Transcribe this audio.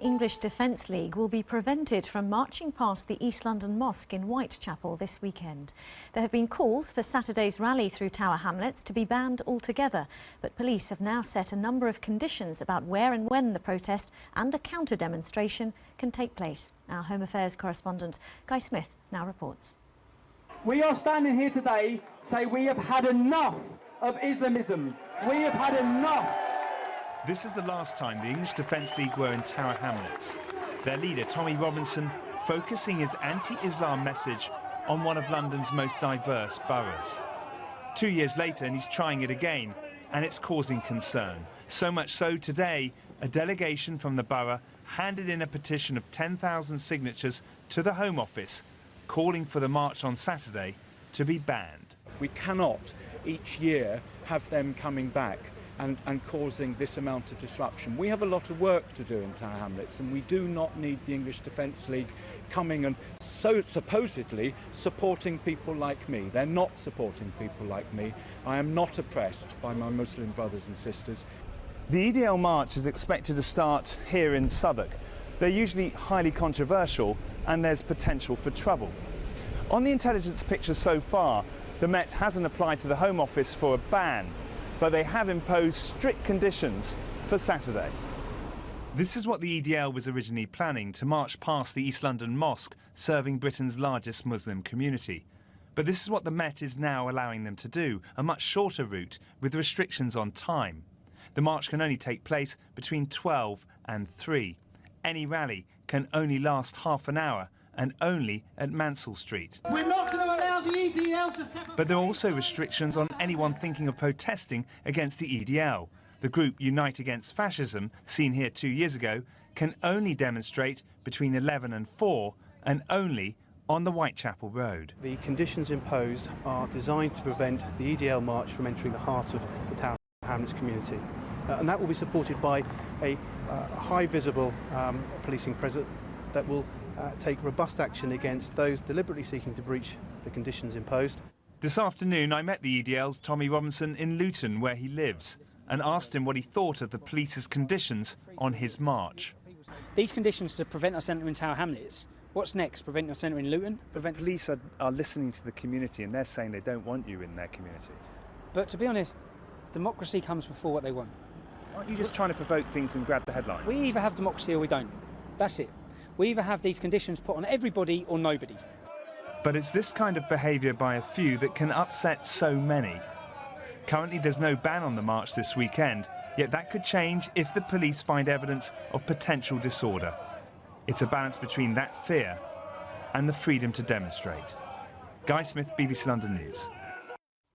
English Defence League will be prevented from marching past the East London Mosque in Whitechapel this weekend. There have been calls for Saturday's rally through Tower Hamlets to be banned altogether, but police have now set a number of conditions about where and when the protest and a counter-demonstration can take place. Our Home Affairs correspondent Guy Smith now reports. We are standing here today to say we have had enough of Islamism. We have had enough. This is the last time the English Defence League were in Tower Hamlets. Their leader, Tommy Robinson, focusing his anti-Islam message on one of London's most diverse boroughs. 2 years later, and he's trying it again, and it's causing concern. So much so today, a delegation from the borough handed in a petition of 10,000 signatures to the Home Office, calling for the march on Saturday to be banned. We cannot each year have them coming back and causing this amount of disruption. We have a lot of work to do in Tower Hamlets, and we do not need the English Defence League coming and so supposedly supporting people like me. They're not supporting people like me. I am not oppressed by my Muslim brothers and sisters. The EDL march is expected to start here in Southwark. They're usually highly controversial and there's potential for trouble. On the intelligence picture so far, the Met hasn't applied to the Home Office for a ban, but they have imposed strict conditions for Saturday. This is what the EDL was originally planning, to march past the East London Mosque, serving Britain's largest Muslim community. But this is what the Met is now allowing them to do, a much shorter route with restrictions on time. The march can only take place between 12 and 3. Any rally can only last half an hour and only at Mansell Street. We're not going to allow the EDL to step up. But there are also restrictions on anyone thinking of protesting against the EDL. The group Unite Against Fascism, seen here 2 years ago, can only demonstrate between 11 and 4 and only on the Whitechapel Road. The conditions imposed are designed to prevent the EDL march from entering the heart of the Tower Hamlets community. And that will be supported by a high visible policing presence that will take robust action against those deliberately seeking to breach the conditions imposed. This afternoon I met the EDL's Tommy Robinson in Luton, where he lives, and asked him what he thought of the police's conditions on his march. These conditions to prevent us entering Tower Hamlets. What's next? Prevent us entering Luton? Police are listening to the community and they're saying they don't want you in their community. But to be honest, democracy comes before what they want. Aren't you just trying to provoke things and grab the headline? We either have democracy or we don't. That's it. We either have these conditions put on everybody or nobody. But it's this kind of behaviour by a few that can upset so many. Currently there's no ban on the march this weekend, yet that could change if the police find evidence of potential disorder. It's a balance between that fear and the freedom to demonstrate. Guy Smith, BBC London News.